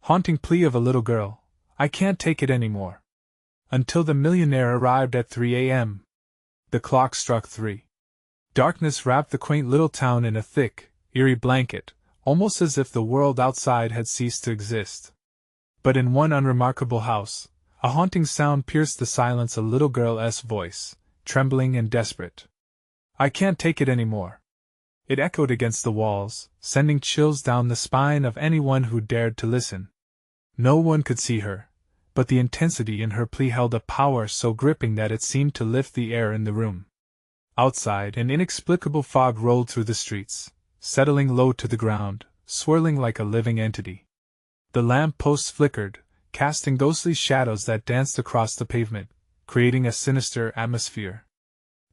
Haunting plea of a little girl. I can't take it anymore. Until the millionaire arrived at 3 a.m. The clock struck 3. Darkness wrapped the quaint little town in a thick, eerie blanket, almost as if the world outside had ceased to exist. But in one unremarkable house, a haunting sound pierced the silence, a little girl's voice, trembling and desperate. I can't take it anymore. It echoed against the walls, sending chills down the spine of anyone who dared to listen. No one could see her, but the intensity in her plea held a power so gripping that it seemed to lift the air in the room. Outside, an inexplicable fog rolled through the streets, settling low to the ground, swirling like a living entity. The lamp posts flickered, casting ghostly shadows that danced across the pavement, creating a sinister atmosphere.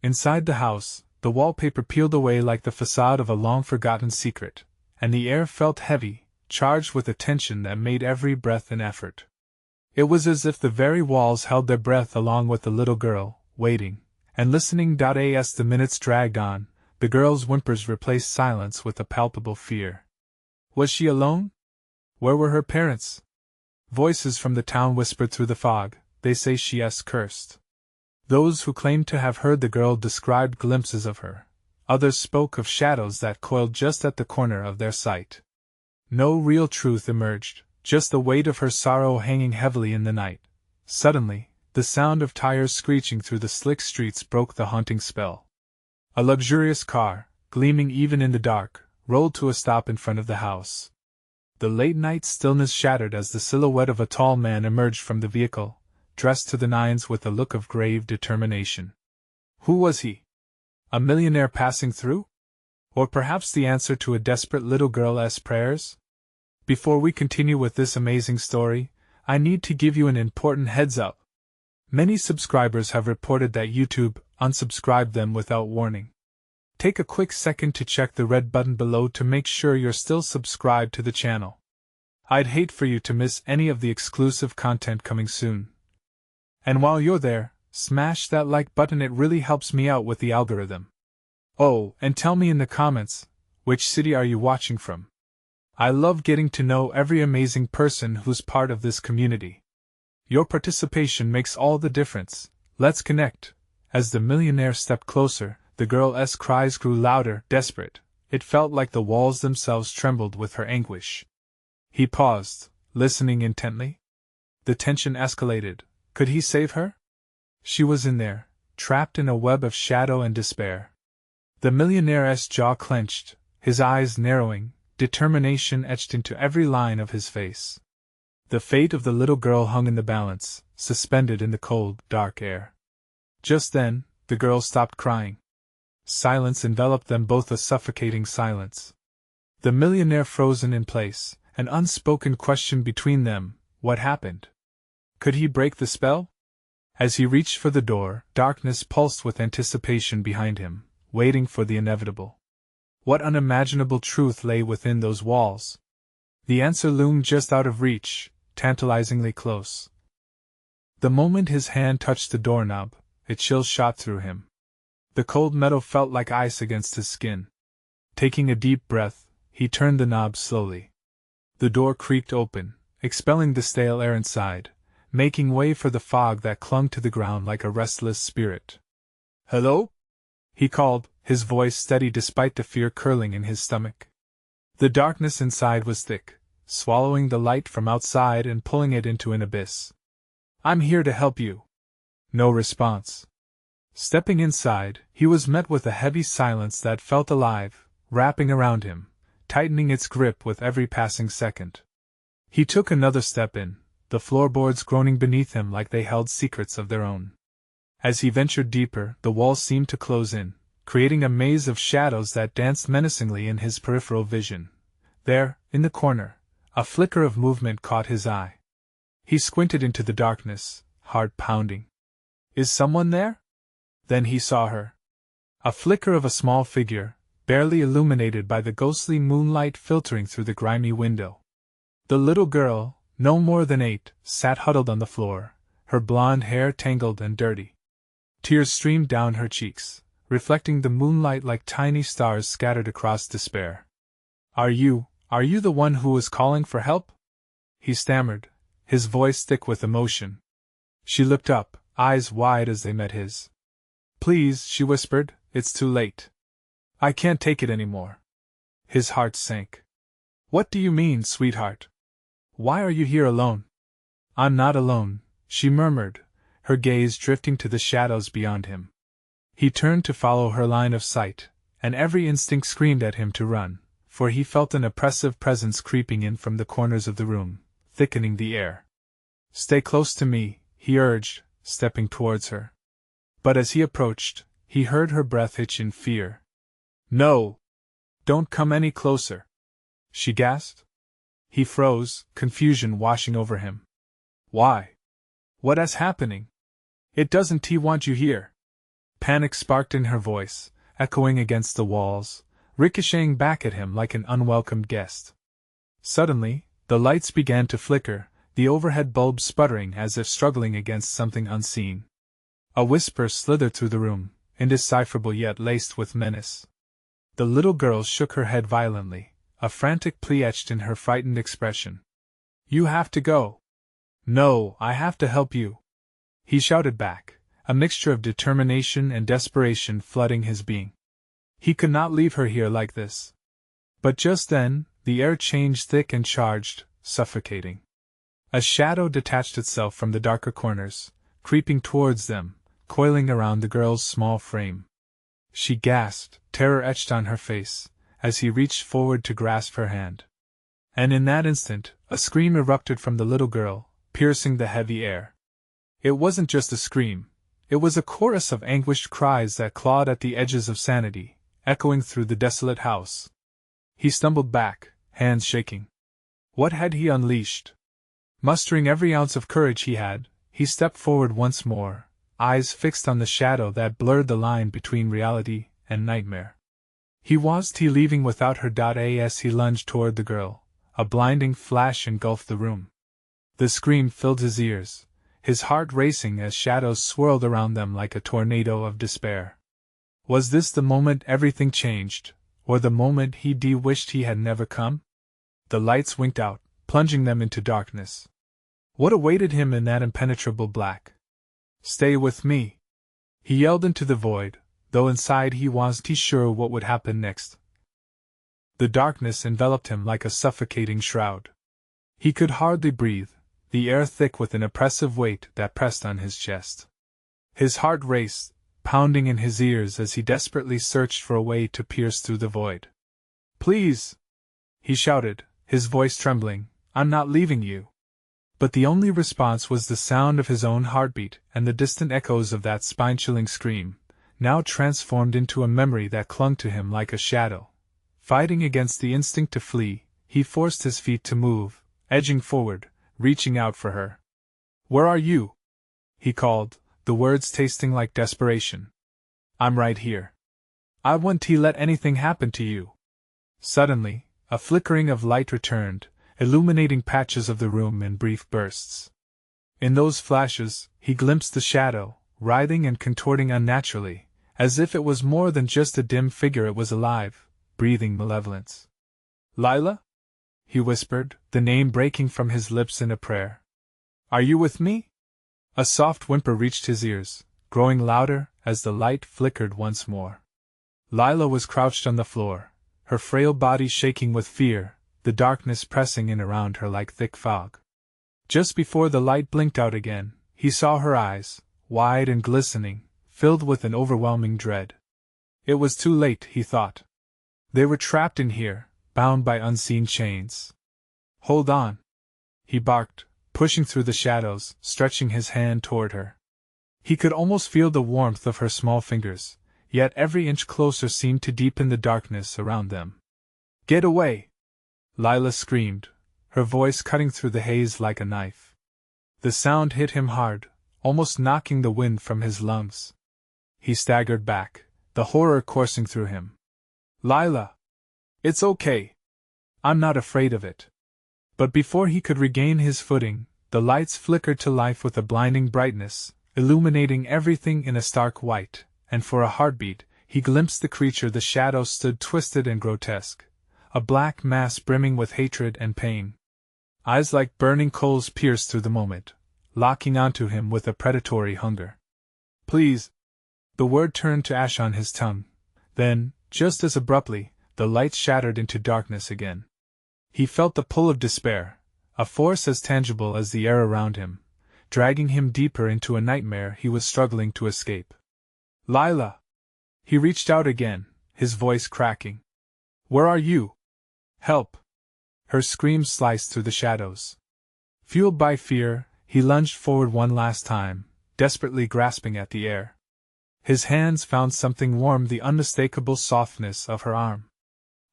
Inside the house, the wallpaper peeled away like the facade of a long-forgotten secret, and the air felt heavy, charged with a tension that made every breath an effort. It was as if the very walls held their breath along with the little girl, waiting and listening. As the minutes dragged on, the girl's whimpers replaced silence with a palpable fear. Was she alone? Where were her parents? Voices from the town whispered through the fog, they say she is cursed. Those who claimed to have heard the girl described glimpses of her. Others spoke of shadows that coiled just at the corner of their sight. No real truth emerged, just the weight of her sorrow hanging heavily in the night. Suddenly, the sound of tires screeching through the slick streets broke the haunting spell. A luxurious car, gleaming even in the dark, rolled to a stop in front of the house. The late-night stillness shattered as the silhouette of a tall man emerged from the vehicle, dressed to the nines with a look of grave determination. Who was he? A millionaire passing through? Or perhaps the answer to a desperate little girl's prayers? Before we continue with this amazing story, I need to give you an important heads-up. Many subscribers have reported that YouTube unsubscribed them without warning. Take a quick second to check the red button below to make sure you're still subscribed to the channel. I'd hate for you to miss any of the exclusive content coming soon. And while you're there, smash that like button, it really helps me out with the algorithm. Oh, and tell me in the comments, which city are you watching from? I love getting to know every amazing person who's part of this community. Your participation makes all the difference. Let's connect. As the millionaire stepped closer, the girl's cries grew louder, desperate. It felt like the walls themselves trembled with her anguish. He paused, listening intently. The tension escalated. Could he save her? She was in there, trapped in a web of shadow and despair. The millionaire's jaw clenched, his eyes narrowing, determination etched into every line of his face. The fate of the little girl hung in the balance, suspended in the cold, dark air. Just then, the girl stopped crying. Silence enveloped them both, a suffocating silence. The millionaire frozen in place, an unspoken question between them: what happened? Could he break the spell? As he reached for the door, darkness pulsed with anticipation behind him, waiting for the inevitable. What unimaginable truth lay within those walls? The answer loomed just out of reach, tantalizingly close. The moment his hand touched the doorknob, a chill shot through him. The cold metal felt like ice against his skin. Taking a deep breath, he turned the knob slowly. The door creaked open, expelling the stale air inside, making way for the fog that clung to the ground like a restless spirit. "Hello?" he called, his voice steady despite the fear curling in his stomach. The darkness inside was thick, swallowing the light from outside and pulling it into an abyss. "I'm here to help you." No response. Stepping inside, he was met with a heavy silence that felt alive, wrapping around him, tightening its grip with every passing second. He took another step in, the floorboards groaning beneath him like they held secrets of their own. As he ventured deeper, the walls seemed to close in, creating a maze of shadows that danced menacingly in his peripheral vision. There, in the corner, a flicker of movement caught his eye. He squinted into the darkness, heart pounding. Is someone there? Then he saw her. A flicker of a small figure, barely illuminated by the ghostly moonlight filtering through the grimy window. The little girl, no more than 8, sat huddled on the floor, her blonde hair tangled and dirty. Tears streamed down her cheeks, reflecting the moonlight like tiny stars scattered across despair. Are you the one who was calling for help?" he stammered, his voice thick with emotion. She looked up, eyes wide as they met his. Please, she whispered, it's too late. I can't take it anymore. His heart sank. What do you mean, sweetheart? Why are you here alone? I'm not alone, she murmured, her gaze drifting to the shadows beyond him. He turned to follow her line of sight, and every instinct screamed at him to run, for he felt an oppressive presence creeping in from the corners of the room, thickening the air. Stay close to me, he urged, stepping towards her. But as he approached, he heard her breath hitch in fear. No! Don't come any closer! She gasped. He froze, confusion washing over him. Why? What is happening? It doesn't he want you here? Panic sparked in her voice, echoing against the walls, ricocheting back at him like an unwelcomed guest. Suddenly, the lights began to flicker, the overhead bulbs sputtering as if struggling against something unseen. A whisper slithered through the room, indecipherable yet laced with menace. The little girl shook her head violently, a frantic plea etched in her frightened expression. You have to go. No, I have to help you. He shouted back, a mixture of determination and desperation flooding his being. He could not leave her here like this. But just then, the air changed thick and charged, suffocating. A shadow detached itself from the darker corners, creeping towards them, coiling around the girl's small frame. She gasped, terror etched on her face, as he reached forward to grasp her hand. And in that instant, a scream erupted from the little girl, piercing the heavy air. It wasn't just a scream, it was a chorus of anguished cries that clawed at the edges of sanity, echoing through the desolate house. He stumbled back, hands shaking. What had he unleashed? Mustering every ounce of courage he had, he stepped forward once more, eyes fixed on the shadow that blurred the line between reality and nightmare. Was he leaving without her? As he lunged toward the girl, a blinding flash engulfed the room. The scream filled his ears, his heart racing as shadows swirled around them like a tornado of despair. Was this the moment everything changed, or the moment he wished he had never come? The lights winked out, plunging them into darkness. What awaited him in that impenetrable black? Stay with me! He yelled into the void, though inside he wasn't sure what would happen next. The darkness enveloped him like a suffocating shroud. He could hardly breathe, the air thick with an oppressive weight that pressed on his chest. His heart raced, pounding in his ears as he desperately searched for a way to pierce through the void. Please! He shouted, his voice trembling, I'm not leaving you. But the only response was the sound of his own heartbeat and the distant echoes of that spine-chilling scream, now transformed into a memory that clung to him like a shadow. Fighting against the instinct to flee, he forced his feet to move, edging forward, reaching out for her. Where are you? He called, the words tasting like desperation. I'm right here. I won't let anything happen to you. Suddenly, a flickering of light returned, illuminating patches of the room in brief bursts. In those flashes, he glimpsed the shadow, writhing and contorting unnaturally, as if it was more than just a dim figure. It was alive, breathing malevolence. Lila? He whispered, the name breaking from his lips in a prayer. Are you with me? A soft whimper reached his ears, growing louder as the light flickered once more. Lila was crouched on the floor, her frail body shaking with fear, the darkness pressing in around her like thick fog. Just before the light blinked out again, he saw her eyes, wide and glistening, filled with an overwhelming dread. It was too late, he thought. They were trapped in here, bound by unseen chains. Hold on! He barked, pushing through the shadows, stretching his hand toward her. He could almost feel the warmth of her small fingers, yet every inch closer seemed to deepen the darkness around them. Get away! Lila screamed, her voice cutting through the haze like a knife. The sound hit him hard, almost knocking the wind from his lungs. He staggered back, the horror coursing through him. Lila! It's okay. I'm not afraid of it. But before he could regain his footing, the lights flickered to life with a blinding brightness, illuminating everything in a stark white, and for a heartbeat, he glimpsed the creature. The shadow stood twisted and grotesque, a black mass brimming with hatred and pain. Eyes like burning coals pierced through the moment, locking onto him with a predatory hunger. Please! The word turned to ash on his tongue. Then, just as abruptly, the light shattered into darkness again. He felt the pull of despair, a force as tangible as the air around him, dragging him deeper into a nightmare he was struggling to escape. Lila! He reached out again, his voice cracking. Where are you? Help! Her scream sliced through the shadows. Fueled by fear, he lunged forward one last time, desperately grasping at the air. His hands found something warm, the unmistakable softness of her arm.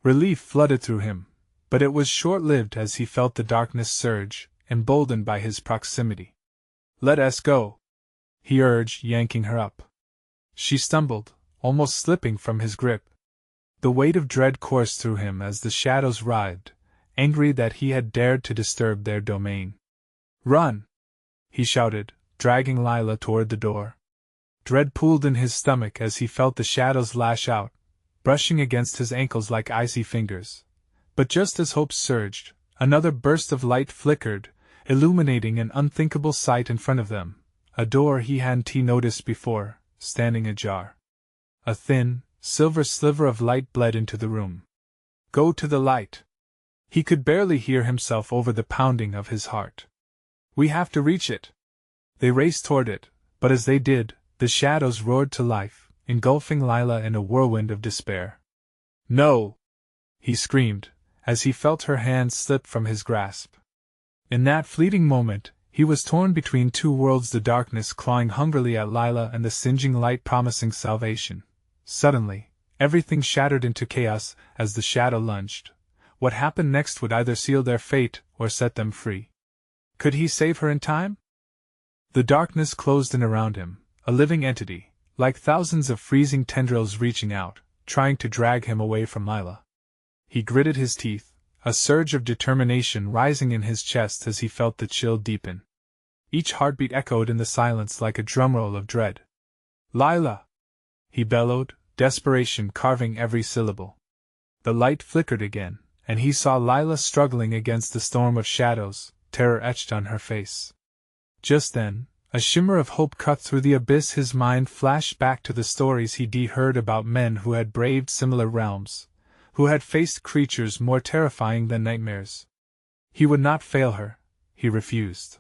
Relief flooded through him, but it was short-lived as he felt the darkness surge, emboldened by his proximity. Let us go, he urged, yanking her up. She stumbled, almost slipping from his grip. The weight of dread coursed through him as the shadows writhed, angry that he had dared to disturb their domain. Run! He shouted, dragging Lila toward the door. Dread pooled in his stomach as he felt the shadows lash out, brushing against his ankles like icy fingers. But just as hope surged, another burst of light flickered, illuminating an unthinkable sight in front of them, a door he hadn't noticed before, standing ajar. A thin, silver sliver of light bled into the room. Go to the light! He could barely hear himself over the pounding of his heart. We have to reach it! They raced toward it, but as they did, the shadows roared to life, engulfing Lila in a whirlwind of despair. No! He screamed, as he felt her hands slip from his grasp. In that fleeting moment, he was torn between two worlds, the darkness clawing hungrily at Lila and the singeing light promising salvation. Suddenly, everything shattered into chaos as the shadow lunged. What happened next would either seal their fate or set them free. Could he save her in time? The darkness closed in around him, a living entity, like thousands of freezing tendrils reaching out, trying to drag him away from Lila. He gritted his teeth, a surge of determination rising in his chest as he felt the chill deepen. Each heartbeat echoed in the silence like a drumroll of dread. Lila! He bellowed, desperation carving every syllable. The light flickered again, and he saw Lila struggling against the storm of shadows, terror etched on her face. Just then, a shimmer of hope cut through the abyss. His mind flashed back to the stories he'd heard about men who had braved similar realms, who had faced creatures more terrifying than nightmares. He would not fail her, he refused.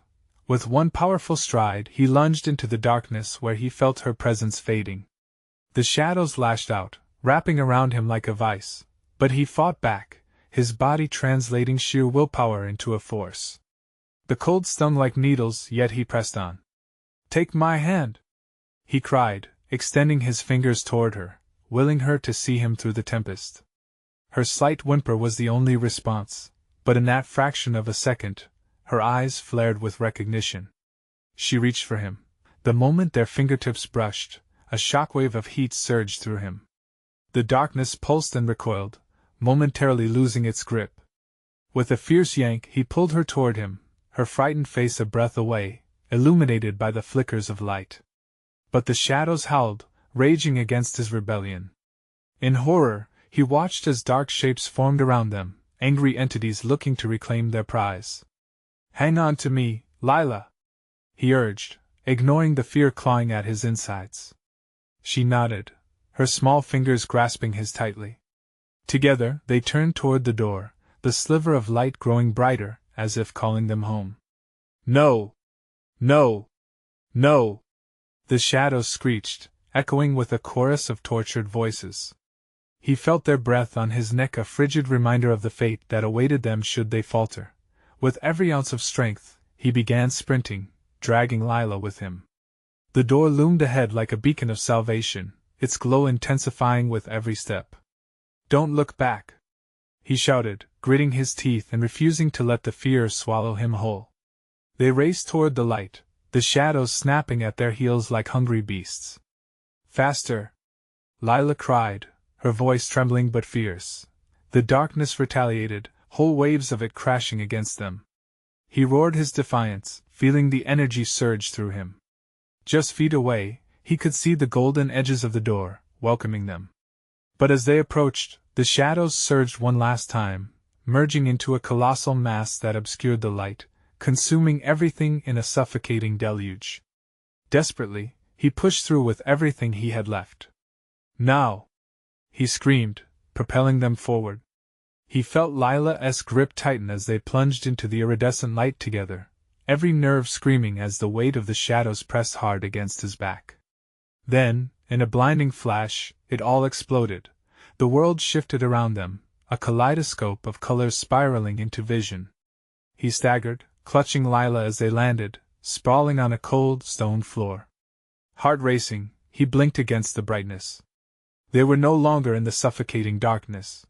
With one powerful stride, he lunged into the darkness where he felt her presence fading. The shadows lashed out, wrapping around him like a vice, but he fought back, his body translating sheer willpower into a force. The cold stung like needles, yet he pressed on. Take my hand! He cried, extending his fingers toward her, willing her to see him through the tempest. Her slight whimper was the only response, but in that fraction of a second, her eyes flared with recognition. She reached for him. The moment their fingertips brushed, a shockwave of heat surged through him. The darkness pulsed and recoiled, momentarily losing its grip. With a fierce yank, he pulled her toward him, her frightened face a breath away, illuminated by the flickers of light. But the shadows howled, raging against his rebellion. In horror, he watched as dark shapes formed around them, angry entities looking to reclaim their prize. Hang on to me, Lila! He urged, ignoring the fear clawing at his insides. She nodded, her small fingers grasping his tightly. Together, they turned toward the door, the sliver of light growing brighter, as if calling them home. No! No! No! The shadows screeched, echoing with a chorus of tortured voices. He felt their breath on his neck, a frigid reminder of the fate that awaited them should they falter. With every ounce of strength, he began sprinting, dragging Lila with him. The door loomed ahead like a beacon of salvation, its glow intensifying with every step. Don't look back! He shouted, gritting his teeth and refusing to let the fear swallow him whole. They raced toward the light, the shadows snapping at their heels like hungry beasts. Faster! Lila cried, her voice trembling but fierce. The darkness retaliated, whole waves of it crashing against them. He roared his defiance, feeling the energy surge through him. Just feet away, he could see the golden edges of the door, welcoming them. But as they approached, the shadows surged one last time, merging into a colossal mass that obscured the light, consuming everything in a suffocating deluge. Desperately, he pushed through with everything he had left. Now! He screamed, propelling them forward. He felt Lila's grip tighten as they plunged into the iridescent light together, every nerve screaming as the weight of the shadows pressed hard against his back. Then, in a blinding flash, it all exploded. The world shifted around them, a kaleidoscope of colors spiraling into vision. He staggered, clutching Lila as they landed, sprawling on a cold stone floor. Heart racing, he blinked against the brightness. They were no longer in the suffocating darkness.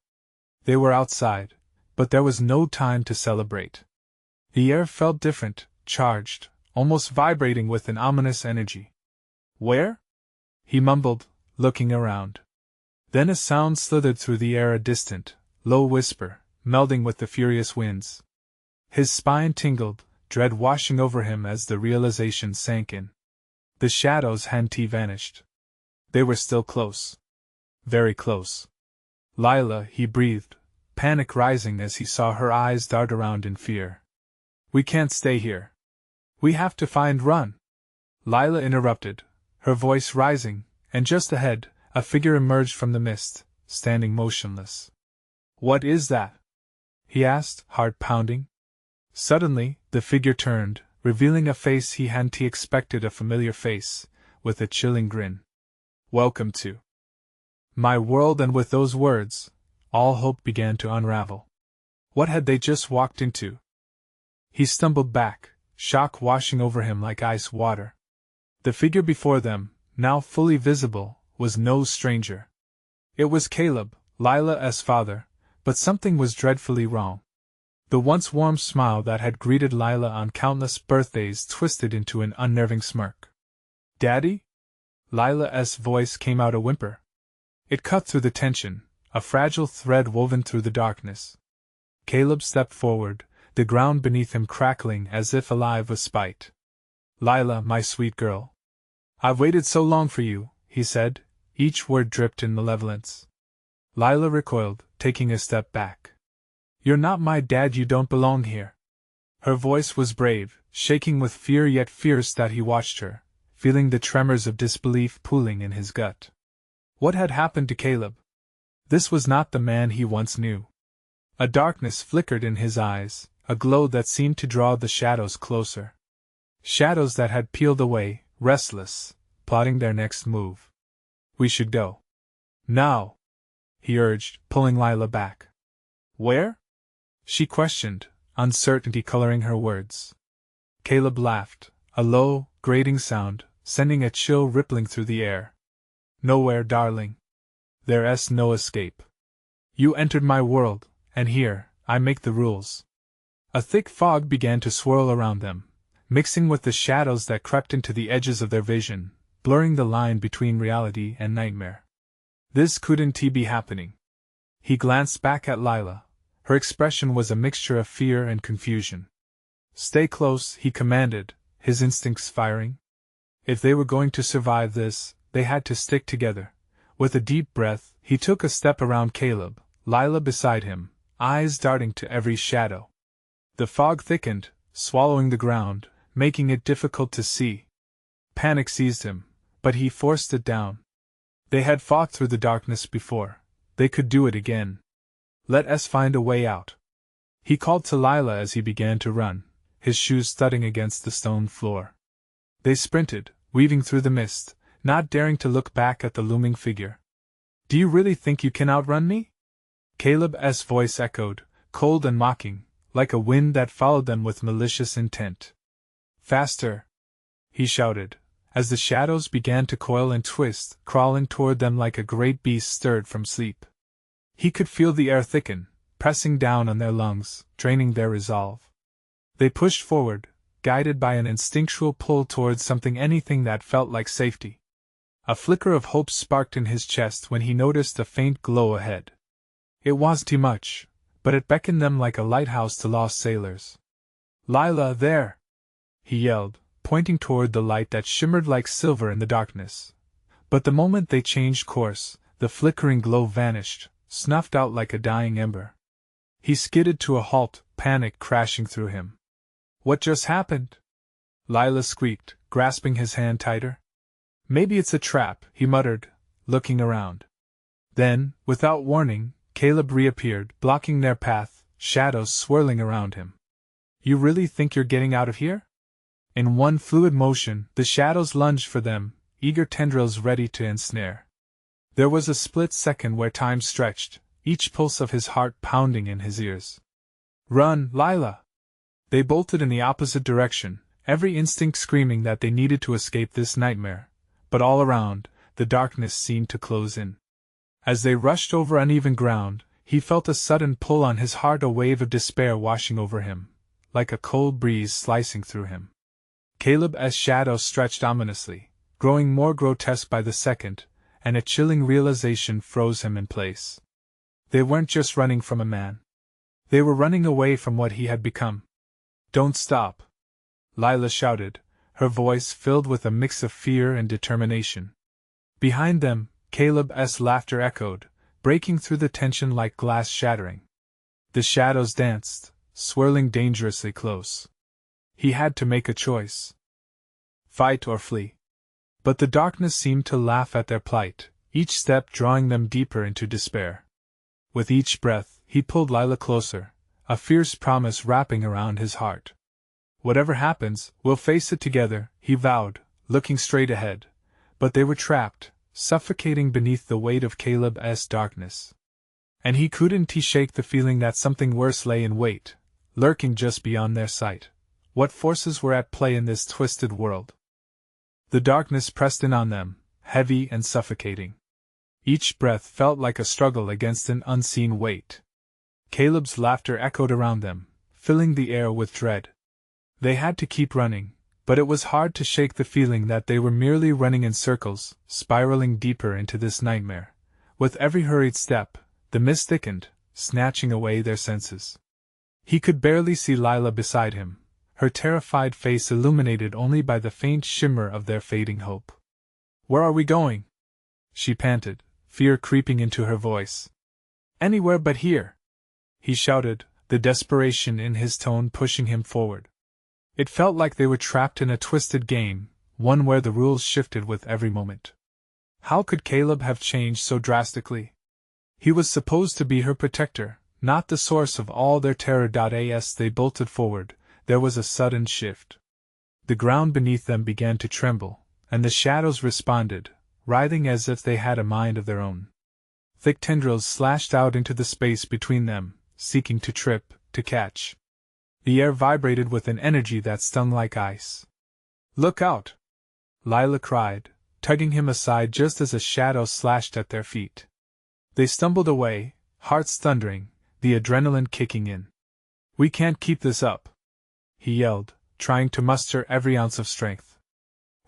They were outside, but there was no time to celebrate. The air felt different, charged, almost vibrating with an ominous energy. Where? He mumbled, looking around. Then a sound slithered through the air, a distant, low whisper, melding with the furious winds. His spine tingled, dread washing over him as the realization sank in. The shadows hadn't vanished. They were still close. Very close. Lila, he breathed, panic rising as he saw her eyes dart around in fear. We can't stay here. We have to run. Lila interrupted, her voice rising, and just ahead, a figure emerged from the mist, standing motionless. What is that? He asked, heart pounding. Suddenly, the figure turned, revealing a face he hadn't expected, a familiar face, with a chilling grin. Welcome to my world, and with those words, all hope began to unravel. What had they just walked into? He stumbled back, shock washing over him like ice water. The figure before them, now fully visible, was no stranger. It was Caleb, Lila's father, but something was dreadfully wrong. The once warm smile that had greeted Lila on countless birthdays twisted into an unnerving smirk. Daddy? Lila's voice came out a whimper. It cut through the tension, a fragile thread woven through the darkness. Caleb stepped forward, the ground beneath him crackling as if alive with spite. Lila, my sweet girl. I've waited so long for you, he said, each word dripped in malevolence. Lila recoiled, taking a step back. You're not my dad, you don't belong here. Her voice was brave, shaking with fear yet fierce that he watched her, feeling the tremors of disbelief pooling in his gut. What had happened to Caleb? This was not the man he once knew. A darkness flickered in his eyes, a glow that seemed to draw the shadows closer. Shadows that had peeled away, restless, plotting their next move. We should go. Now, he urged, pulling Lila back. Where? She questioned, uncertainty coloring her words. Caleb laughed, a low, grating sound, sending a chill rippling through the air. Nowhere, darling. There's no escape. You entered my world, and here, I make the rules. A thick fog began to swirl around them, mixing with the shadows that crept into the edges of their vision, blurring the line between reality and nightmare. This couldn't be happening. He glanced back at Lila. Her expression was a mixture of fear and confusion. Stay close, he commanded, his instincts firing. If they were going to survive this, they had to stick together. With a deep breath, he took a step around Caleb, Lila beside him, eyes darting to every shadow. The fog thickened, swallowing the ground, making it difficult to see. Panic seized him, but he forced it down. They had fought through the darkness before. They could do it again. Let us find a way out. He called to Lila as he began to run, his shoes thudding against the stone floor. They sprinted, weaving through the mist, not daring to look back at the looming figure. Do you really think you can outrun me? Caleb's voice echoed, cold and mocking, like a wind that followed them with malicious intent. Faster! He shouted, as the shadows began to coil and twist, crawling toward them like a great beast stirred from sleep. He could feel the air thicken, pressing down on their lungs, draining their resolve. They pushed forward, guided by an instinctual pull towards anything that felt like safety. A flicker of hope sparked in his chest when he noticed a faint glow ahead. It wasn't too much, but it beckoned them like a lighthouse to lost sailors. Lila, there! He yelled, pointing toward the light that shimmered like silver in the darkness. But the moment they changed course, the flickering glow vanished, snuffed out like a dying ember. He skidded to a halt, panic crashing through him. What just happened? Lila squeaked, grasping his hand tighter. Maybe it's a trap, he muttered, looking around. Then, without warning, Caleb reappeared, blocking their path, shadows swirling around him. You really think you're getting out of here? In one fluid motion, the shadows lunged for them, eager tendrils ready to ensnare. There was a split second where time stretched, each pulse of his heart pounding in his ears. Run, Lila! They bolted in the opposite direction, every instinct screaming that they needed to escape this nightmare, but all around, the darkness seemed to close in. As they rushed over uneven ground, he felt a sudden pull on his heart, a wave of despair washing over him, like a cold breeze slicing through him. Caleb's shadow stretched ominously, growing more grotesque by the second, and a chilling realization froze him in place. They weren't just running from a man. They were running away from what he had become. Don't stop! Lila shouted, her voice filled with a mix of fear and determination. Behind them, Caleb's laughter echoed, breaking through the tension like glass shattering. The shadows danced, swirling dangerously close. He had to make a choice. Fight or flee. But the darkness seemed to laugh at their plight, each step drawing them deeper into despair. With each breath, he pulled Lila closer, a fierce promise wrapping around his heart. Whatever happens, we'll face it together, he vowed, looking straight ahead. But they were trapped, suffocating beneath the weight of Caleb's darkness. And he couldn't shake the feeling that something worse lay in wait, lurking just beyond their sight. What forces were at play in this twisted world? The darkness pressed in on them, heavy and suffocating. Each breath felt like a struggle against an unseen weight. Caleb's laughter echoed around them, filling the air with dread. They had to keep running, but it was hard to shake the feeling that they were merely running in circles, spiraling deeper into this nightmare. With every hurried step, the mist thickened, snatching away their senses. He could barely see Lila beside him, her terrified face illuminated only by the faint shimmer of their fading hope. Where are we going? She panted, fear creeping into her voice. Anywhere but here! He shouted, the desperation in his tone pushing him forward. It felt like they were trapped in a twisted game, one where the rules shifted with every moment. How could Caleb have changed so drastically? He was supposed to be her protector, not the source of all their terror. As they bolted forward, there was a sudden shift. The ground beneath them began to tremble, and the shadows responded, writhing as if they had a mind of their own. Thick tendrils slashed out into the space between them, seeking to trip, to catch. The air vibrated with an energy that stung like ice. Look out! Lila cried, tugging him aside just as a shadow slashed at their feet. They stumbled away, hearts thundering, the adrenaline kicking in. We can't keep this up, he yelled, trying to muster every ounce of strength.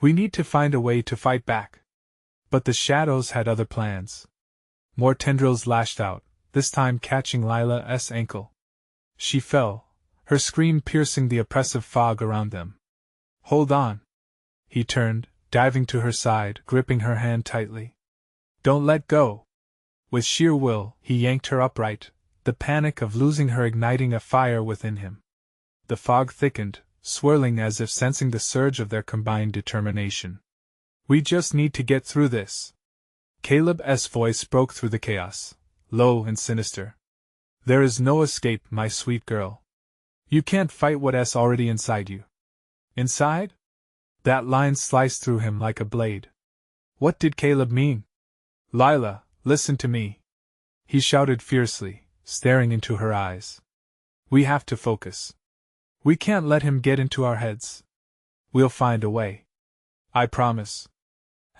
We need to find a way to fight back. But the shadows had other plans. More tendrils lashed out, this time catching Lila's ankle. She fell, her scream piercing the oppressive fog around them. Hold on! He turned, diving to her side, gripping her hand tightly. Don't let go! With sheer will, he yanked her upright, the panic of losing her igniting a fire within him. The fog thickened, swirling as if sensing the surge of their combined determination. We just need to get through this. Caleb's voice broke through the chaos, low and sinister. There is no escape, my sweet girl. You can't fight what's already inside you. Inside? That line sliced through him like a blade. What did Caleb mean? Lila, listen to me. He shouted fiercely, staring into her eyes. We have to focus. We can't let him get into our heads. We'll find a way. I promise.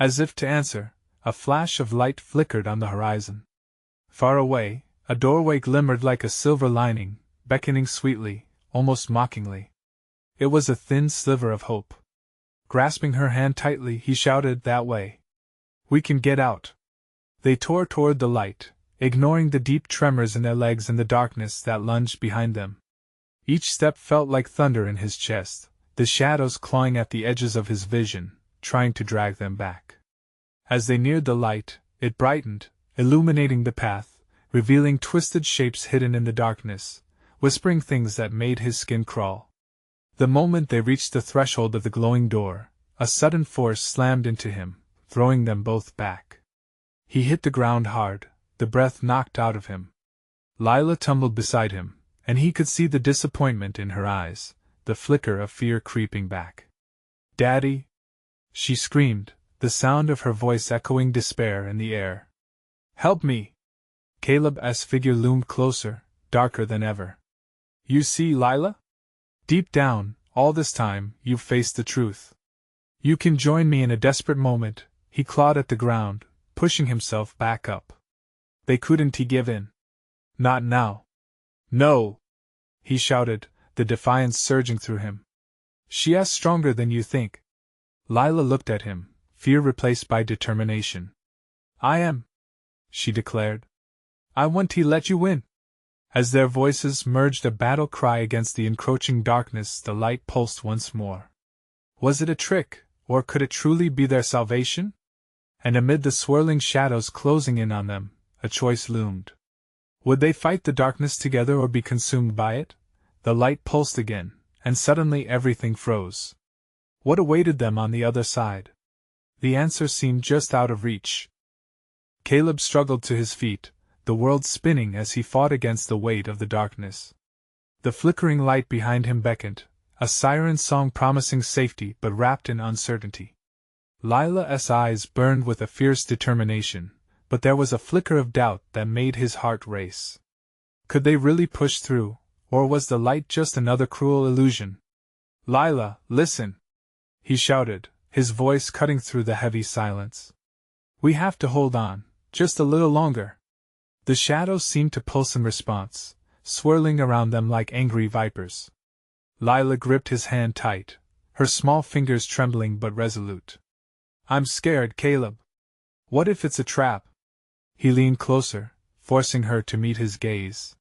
As if to answer, a flash of light flickered on the horizon. Far away, a doorway glimmered like a silver lining, beckoning sweetly, almost mockingly. It was a thin sliver of hope. Grasping her hand tightly, he shouted, that way. We can get out. They tore toward the light, ignoring the deep tremors in their legs and the darkness that lunged behind them. Each step felt like thunder in his chest, the shadows clawing at the edges of his vision, trying to drag them back. As they neared the light, it brightened, illuminating the path, revealing twisted shapes hidden in the darkness, whispering things that made his skin crawl. The moment they reached the threshold of the glowing door, a sudden force slammed into him, throwing them both back. He hit the ground hard, the breath knocked out of him. Lila tumbled beside him, and he could see the disappointment in her eyes, the flicker of fear creeping back. "Daddy!" she screamed, the sound of her voice echoing despair in the air. "Help me!" Caleb's figure loomed closer, darker than ever. "You see, Lila? Deep down, all this time, you've faced the truth. You can join me in a desperate moment." He clawed at the ground, pushing himself back up. They couldn't give in. "Not now." "No!" he shouted, the defiance surging through him. "She's stronger than you think." Lila looked at him, fear replaced by determination. "I am," she declared. "I want to let you win." As their voices merged a battle cry against the encroaching darkness, the light pulsed once more. Was it a trick, or could it truly be their salvation? And amid the swirling shadows closing in on them, a choice loomed. Would they fight the darkness together or be consumed by it? The light pulsed again, and suddenly everything froze. What awaited them on the other side? The answer seemed just out of reach. Caleb struggled to his feet, the world spinning as he fought against the weight of the darkness. The flickering light behind him beckoned, a siren song promising safety but wrapped in uncertainty. Lila's eyes burned with a fierce determination, but there was a flicker of doubt that made his heart race. Could they really push through, or was the light just another cruel illusion? "Lila, listen!" he shouted, his voice cutting through the heavy silence. "We have to hold on, just a little longer." The shadows seemed to pulse in response, swirling around them like angry vipers. Lila gripped his hand tight, her small fingers trembling but resolute. "I'm scared, Caleb. What if it's a trap?" He leaned closer, forcing her to meet his gaze.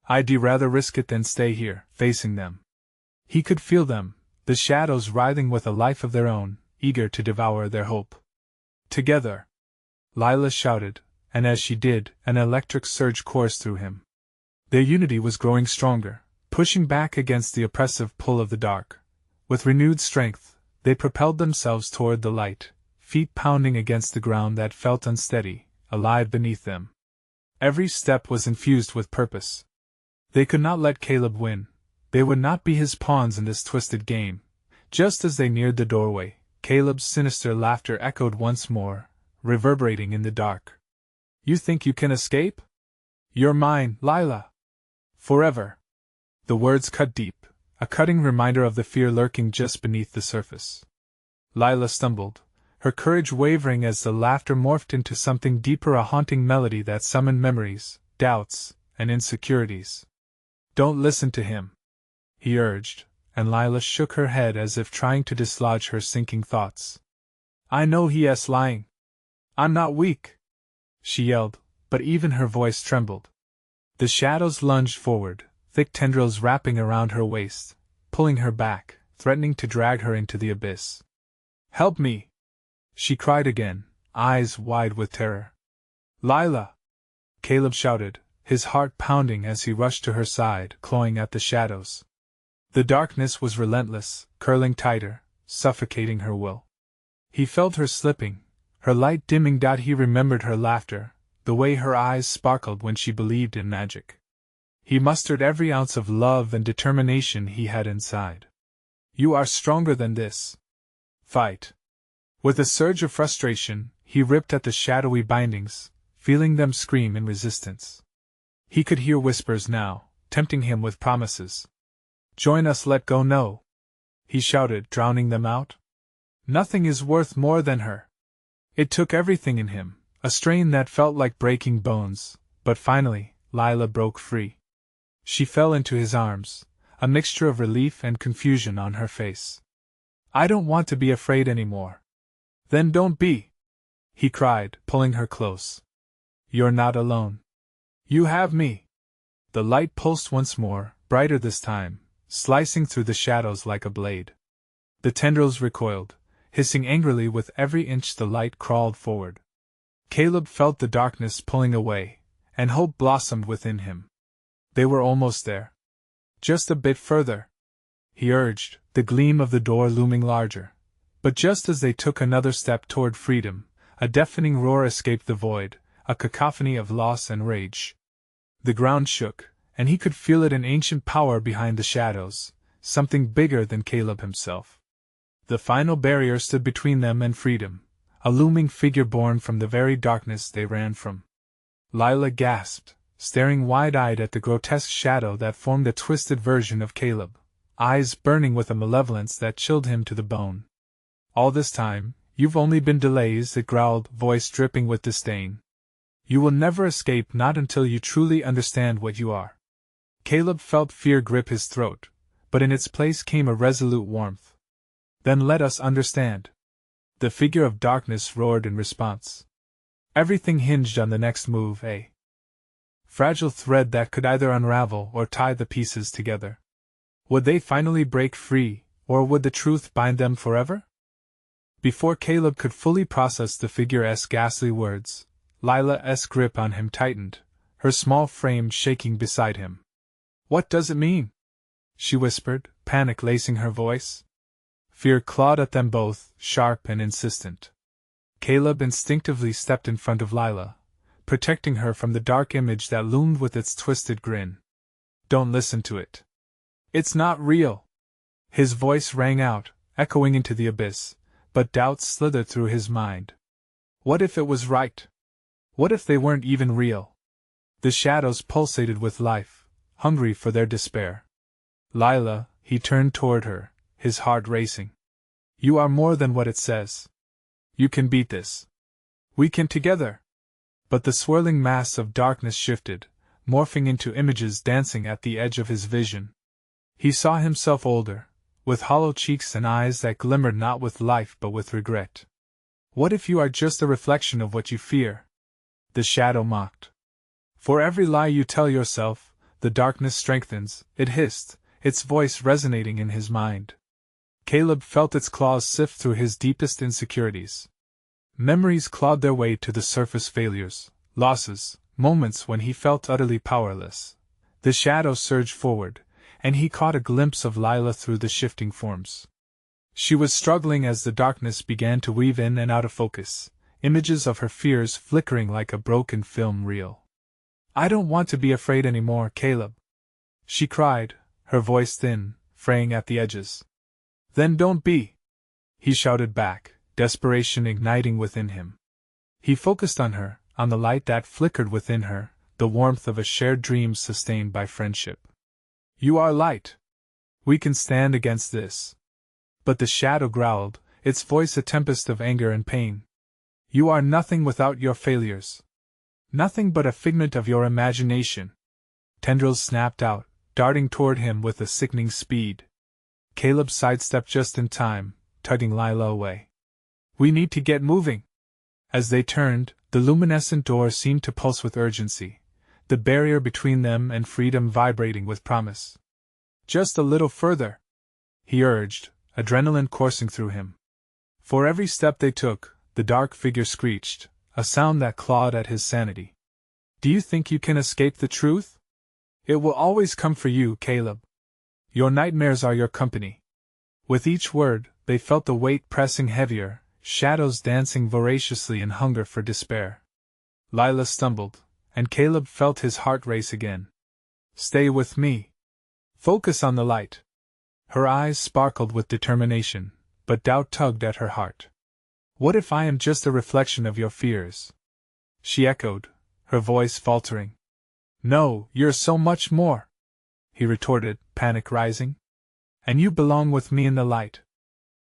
"I'd rather risk it than stay here, facing them." He could feel them, the shadows writhing with a life of their own, eager to devour their hope. "Together!" Lila shouted, and as she did, an electric surge coursed through him. Their unity was growing stronger, pushing back against the oppressive pull of the dark. With renewed strength, they propelled themselves toward the light, feet pounding against the ground that felt unsteady, alive beneath them. Every step was infused with purpose. They could not let Caleb win. They would not be his pawns in this twisted game. Just as they neared the doorway, Caleb's sinister laughter echoed once more, reverberating in the dark. "You think you can escape? You're mine, Lila. Forever." The words cut deep, a cutting reminder of the fear lurking just beneath the surface. Lila stumbled, her courage wavering as the laughter morphed into something deeper, a haunting melody that summoned memories, doubts, and insecurities. "Don't listen to him," he urged, and Lila shook her head as if trying to dislodge her sinking thoughts. "I know he's lying. I'm not weak," she yelled, but even her voice trembled. The shadows lunged forward, thick tendrils wrapping around her waist, pulling her back, threatening to drag her into the abyss. "Help me!" she cried again, eyes wide with terror. "Lila!" Caleb shouted, his heart pounding as he rushed to her side, clawing at the shadows. The darkness was relentless, curling tighter, suffocating her will. He felt her slipping, her light dimming. He remembered her laughter, the way her eyes sparkled when she believed in magic. He mustered every ounce of love and determination he had inside. "You are stronger than this. Fight!" With a surge of frustration, he ripped at the shadowy bindings, feeling them scream in resistance. He could hear whispers now, tempting him with promises. "Join us, let go, no!" he shouted, drowning them out. "Nothing is worth more than her." It took everything in him, a strain that felt like breaking bones, but finally, Lila broke free. She fell into his arms, a mixture of relief and confusion on her face. "I don't want to be afraid anymore." "Then don't be!" he cried, pulling her close. "You're not alone. You have me." The light pulsed once more, brighter this time, slicing through the shadows like a blade. The tendrils recoiled, hissing angrily with every inch the light crawled forward. Caleb felt the darkness pulling away, and hope blossomed within him. They were almost there. Just a bit further, he urged, the gleam of the door looming larger. But just as they took another step toward freedom, a deafening roar escaped the void, a cacophony of loss and rage. The ground shook, and he could feel it, an ancient power behind the shadows, something bigger than Caleb himself. The final barrier stood between them and freedom, a looming figure born from the very darkness they ran from. Lila gasped, staring wide-eyed at the grotesque shadow that formed a twisted version of Caleb, eyes burning with a malevolence that chilled him to the bone. All this time, you've only been delays, it growled, voice dripping with disdain. You will never escape, not until you truly understand what you are. Caleb felt fear grip his throat, but in its place came a resolute warmth. Then let us understand. The figure of darkness roared in response. Everything hinged on the next move, a fragile thread that could either unravel or tie the pieces together. Would they finally break free, or would the truth bind them forever? Before Caleb could fully process the figure's ghastly words, Lila's grip on him tightened, her small frame shaking beside him. What does it mean? She whispered, panic lacing her voice. Fear clawed at them both, sharp and insistent. Caleb instinctively stepped in front of Lila, protecting her from the dark image that loomed with its twisted grin. Don't listen to it. It's not real. His voice rang out, echoing into the abyss, but doubts slithered through his mind. What if it was right? What if they weren't even real? The shadows pulsated with life, hungry for their despair. Lila, he turned toward her, his heart racing. You are more than what it says. You can beat this. We can together. But the swirling mass of darkness shifted, morphing into images dancing at the edge of his vision. He saw himself older, with hollow cheeks and eyes that glimmered not with life but with regret. What if you are just a reflection of what you fear? The shadow mocked. For every lie you tell yourself, the darkness strengthens, it hissed, its voice resonating in his mind. Caleb felt its claws sift through his deepest insecurities. Memories clawed their way to the surface, failures, losses, moments when he felt utterly powerless. The shadow surged forward, and he caught a glimpse of Lila through the shifting forms. She was struggling as the darkness began to weave in and out of focus, images of her fears flickering like a broken film reel. I don't want to be afraid anymore, Caleb, she cried, her voice thin, fraying at the edges. Then don't be, he shouted back, desperation igniting within him. He focused on her, on the light that flickered within her, the warmth of a shared dream sustained by friendship. You are light. We can stand against this. But the shadow growled, its voice a tempest of anger and pain. You are nothing without your failures. Nothing but a figment of your imagination. Tendrils snapped out, darting toward him with a sickening speed. Caleb sidestepped just in time, tugging Lila away. We need to get moving. As they turned, the luminescent door seemed to pulse with urgency, the barrier between them and freedom vibrating with promise. Just a little further, he urged, adrenaline coursing through him. For every step they took, the dark figure screeched, a sound that clawed at his sanity. Do you think you can escape the truth? It will always come for you, Caleb. Your nightmares are your company. With each word, they felt the weight pressing heavier, shadows dancing voraciously in hunger for despair. Lila stumbled, and Caleb felt his heart race again. Stay with me. Focus on the light. Her eyes sparkled with determination, but doubt tugged at her heart. What if I am just a reflection of your fears? She echoed, her voice faltering. No, you're so much more, he retorted, panic rising. And you belong with me in the light.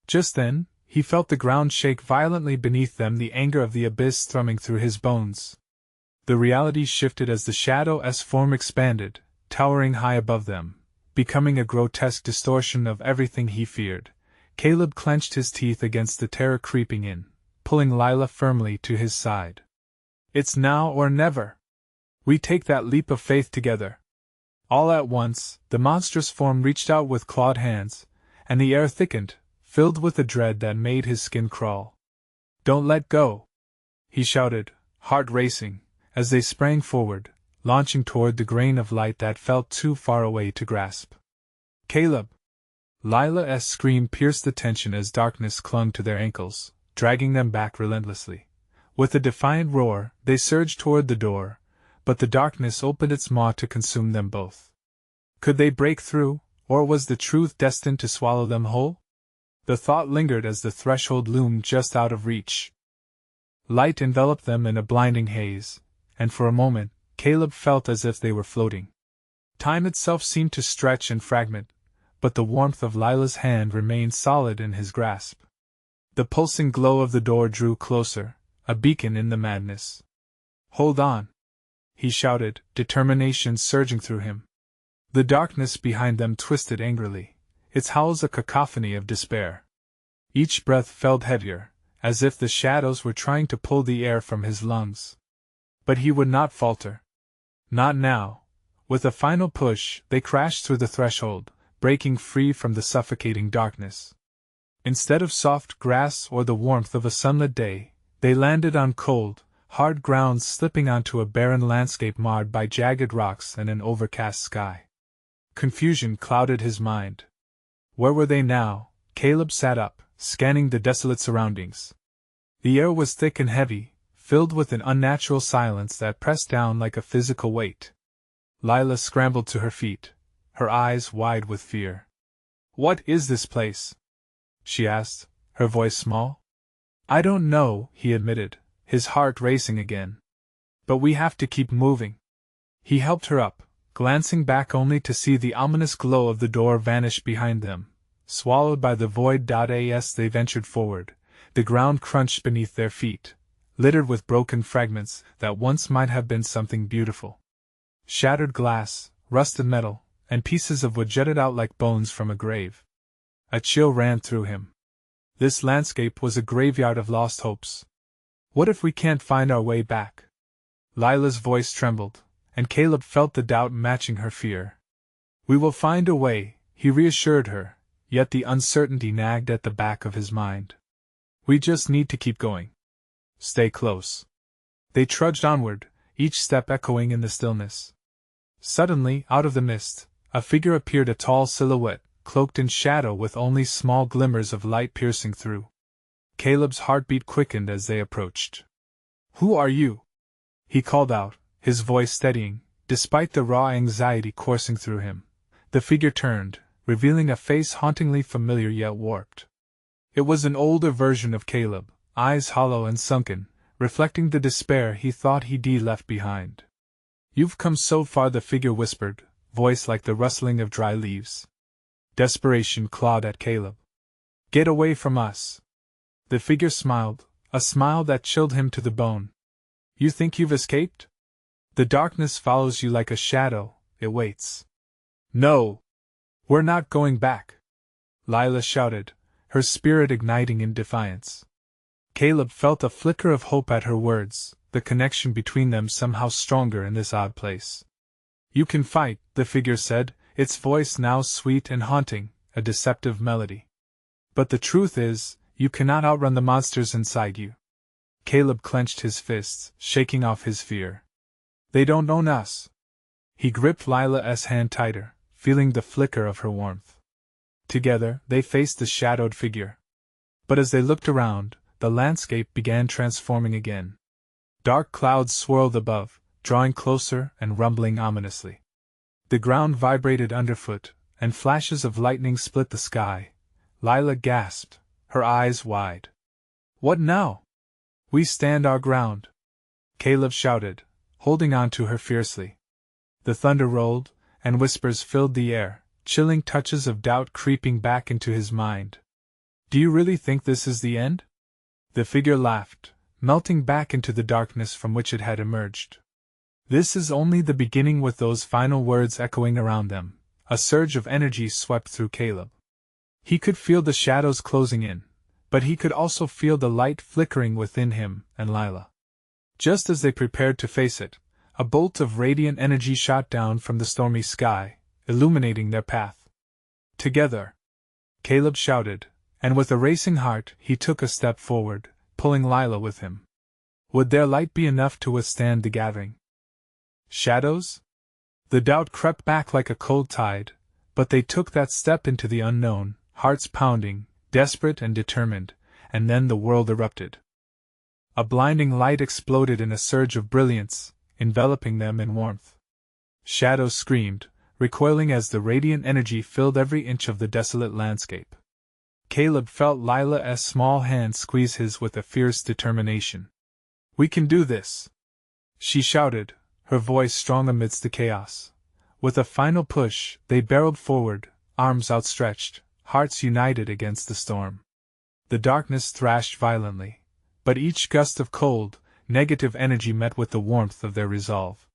Just then, he felt the ground shake violently beneath them, the anger of the abyss thrumming through his bones. The reality shifted as the shadow's form expanded, towering high above them, becoming a grotesque distortion of everything he feared. Caleb clenched his teeth against the terror creeping in, pulling Lila firmly to his side. It's now or never. We take that leap of faith together. All at once, the monstrous form reached out with clawed hands, and the air thickened, filled with a dread that made his skin crawl. Don't let go, he shouted, heart racing, as they sprang forward, launching toward the grain of light that felt too far away to grasp. Caleb! Lila's scream pierced the tension as darkness clung to their ankles, dragging them back relentlessly. With a defiant roar, they surged toward the door, but the darkness opened its maw to consume them both. Could they break through, or was the truth destined to swallow them whole? The thought lingered as the threshold loomed just out of reach. Light enveloped them in a blinding haze, and for a moment, Caleb felt as if they were floating. Time itself seemed to stretch and fragment, but the warmth of Lila's hand remained solid in his grasp. The pulsing glow of the door drew closer, a beacon in the madness. "Hold on!" he shouted, determination surging through him. The darkness behind them twisted angrily, its howls a cacophony of despair. Each breath felt heavier, as if the shadows were trying to pull the air from his lungs. But he would not falter. Not now. With a final push, they crashed through the threshold, breaking free from the suffocating darkness. Instead of soft grass or the warmth of a sunlit day, they landed on cold, hard ground, slipping onto a barren landscape marred by jagged rocks and an overcast sky. Confusion clouded his mind. Where were they now? Caleb sat up, scanning the desolate surroundings. The air was thick and heavy, filled with an unnatural silence that pressed down like a physical weight. Lila scrambled to her feet, her eyes wide with fear. "What is this place?" she asked, her voice small. "I don't know," he admitted, his heart racing again. "But we have to keep moving." He helped her up, glancing back only to see the ominous glow of the door vanish behind them. Swallowed by the void. As they ventured forward, the ground crunched beneath their feet, littered with broken fragments that once might have been something beautiful. Shattered glass, rusted metal, and pieces of wood jutted out like bones from a grave. A chill ran through him. This landscape was a graveyard of lost hopes. "What if we can't find our way back?" Lila's voice trembled, and Caleb felt the doubt matching her fear. "We will find a way," he reassured her, yet the uncertainty nagged at the back of his mind. "We just need to keep going. Stay close." They trudged onward, each step echoing in the stillness. Suddenly, out of the mist, a figure appeared, a tall silhouette, cloaked in shadow with only small glimmers of light piercing through. Caleb's heartbeat quickened as they approached. "Who are you?" he called out, his voice steadying, despite the raw anxiety coursing through him. The figure turned, revealing a face hauntingly familiar yet warped. It was an older version of Caleb, eyes hollow and sunken, reflecting the despair he thought he'd left behind. "You've come so far," the figure whispered, voice like the rustling of dry leaves. Desperation clawed at Caleb. "Get away from us." The figure smiled, a smile that chilled him to the bone. "You think you've escaped? The darkness follows you like a shadow, it waits." "No! We're not going back!" Lila shouted, her spirit igniting in defiance. Caleb felt a flicker of hope at her words, the connection between them somehow stronger in this odd place. "You can fight," the figure said, its voice now sweet and haunting, a deceptive melody. "But the truth is, you cannot outrun the monsters inside you." Caleb clenched his fists, shaking off his fear. "They don't own us." He gripped Lila's hand tighter, feeling the flicker of her warmth. Together, they faced the shadowed figure. But as they looked around, the landscape began transforming again. Dark clouds swirled above, drawing closer and rumbling ominously. The ground vibrated underfoot, and flashes of lightning split the sky. Lila gasped, her eyes wide. "What now?" "We stand our ground," Caleb shouted, holding on to her fiercely. The thunder rolled, and whispers filled the air, chilling touches of doubt creeping back into his mind. "Do you really think this is the end?" The figure laughed, melting back into the darkness from which it had emerged. "This is only the beginning." With those final words echoing around them, a surge of energy swept through Caleb. He could feel the shadows closing in, but he could also feel the light flickering within him and Lila. Just as they prepared to face it, a bolt of radiant energy shot down from the stormy sky, illuminating their path. "Together!" Caleb shouted, and with a racing heart he took a step forward, pulling Lila with him. Would their light be enough to withstand the gathering? Shadows? The doubt crept back like a cold tide, but they took that step into the unknown, hearts pounding, desperate and determined, and then the world erupted. A blinding light exploded in a surge of brilliance, enveloping them in warmth. Shadows screamed, recoiling as the radiant energy filled every inch of the desolate landscape. Caleb felt Lila's small hand squeeze his with a fierce determination. "We can do this!" she shouted, her voice strong amidst the chaos. With a final push, they barreled forward, arms outstretched, hearts united against the storm. The darkness thrashed violently, but each gust of cold, negative energy met with the warmth of their resolve.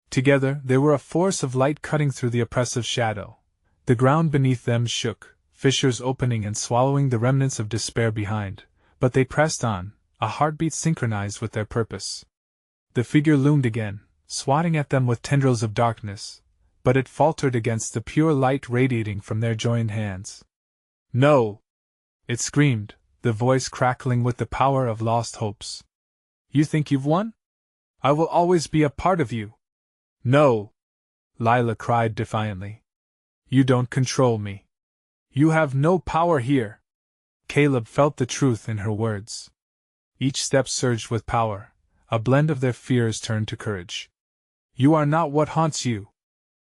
Together, they were a force of light cutting through the oppressive shadow. The ground beneath them shook, fissures opening and swallowing the remnants of despair behind, but they pressed on, a heartbeat synchronized with their purpose. The figure loomed again, swatting at them with tendrils of darkness, but it faltered against the pure light radiating from their joined hands. "No!" it screamed, the voice crackling with the power of lost hopes. "You think you've won? I will always be a part of you." "No!" Lila cried defiantly. "You don't control me. You have no power here." Caleb felt the truth in her words. Each step surged with power, a blend of their fears turned to courage. "You are not what haunts you,"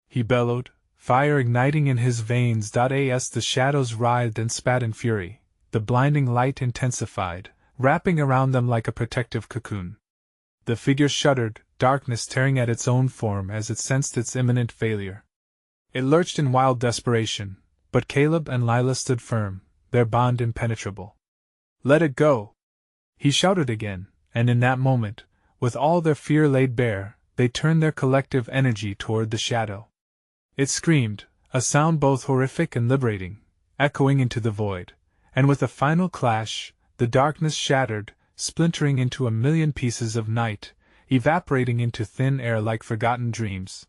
he bellowed, fire igniting in his veins. As the shadows writhed and spat in fury, the blinding light intensified, wrapping around them like a protective cocoon. The figure shuddered, darkness tearing at its own form as it sensed its imminent failure. It lurched in wild desperation, but Caleb and Lila stood firm, their bond impenetrable. "Let it go!" he shouted again, and in that moment, with all their fear laid bare, they turned their collective energy toward the shadow. It screamed, a sound both horrific and liberating, echoing into the void, and with a final clash, the darkness shattered, splintering into a million pieces of night, evaporating into thin air like forgotten dreams.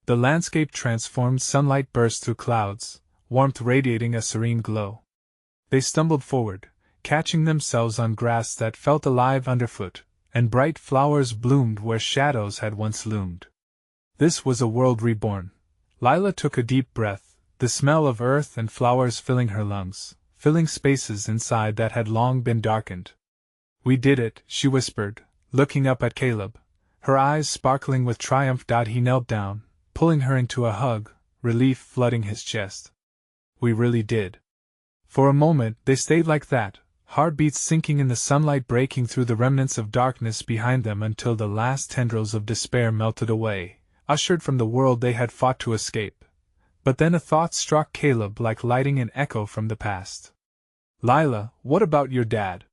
The landscape transformed, sunlight burst through clouds, warmth radiating a serene glow. They stumbled forward, catching themselves on grass that felt alive underfoot, and bright flowers bloomed where shadows had once loomed. This was a world reborn. Lila took a deep breath, the smell of earth and flowers filling her lungs, filling spaces inside that had long been darkened. "We did it," she whispered, looking up at Caleb, her eyes sparkling with triumph. He knelt down, pulling her into a hug, relief flooding his chest. "We really did." For a moment they stayed like that, heartbeats sinking in the sunlight, breaking through the remnants of darkness behind them until the last tendrils of despair melted away, ushered from the world they had fought to escape. But then a thought struck Caleb like lighting an echo from the past. "Lila, what about your dad?"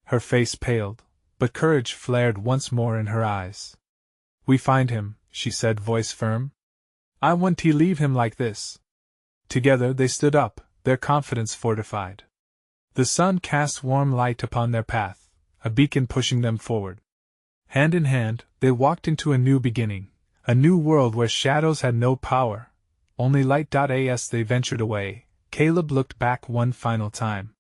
Her face paled, but courage flared once more in her eyes. "We find him," she said, voice firm. "I won't leave him like this." Together they stood up, their confidence fortified. The sun cast warm light upon their path, a beacon pushing them forward. Hand in hand, they walked into a new beginning, a new world where shadows had no power, only light. As they ventured away, Caleb looked back one final time.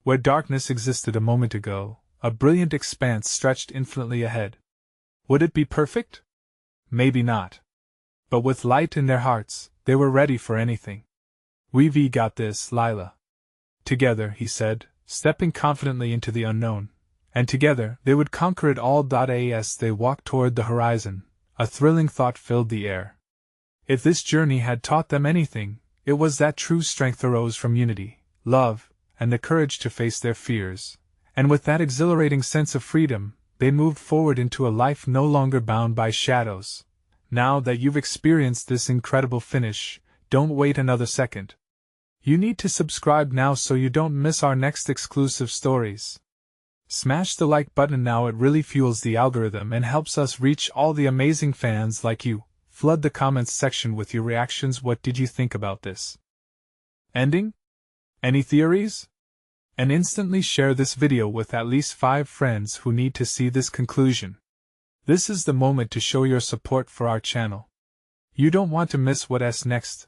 Where darkness existed a moment ago, a brilliant expanse stretched infinitely ahead. Would it be perfect? Maybe not. But with light in their hearts, they were ready for anything. "We've got this, Lila." Together, he said, stepping confidently into the unknown, and together they would conquer it all. As they walked toward the horizon, a thrilling thought filled the air. If this journey had taught them anything, it was that true strength arose from unity, love, and the courage to face their fears, and with that exhilarating sense of freedom, they moved forward into a life no longer bound by shadows. Now that you've experienced this incredible finish, don't wait another second. You need to subscribe now so you don't miss our next exclusive stories. Smash the like button now, it really fuels the algorithm and helps us reach all the amazing fans like you. Flood the comments section with your reactions. What did you think about this ending? Any theories? And instantly share this video with at least 5 friends who need to see this conclusion. This is the moment to show your support for our channel. You don't want to miss what's next.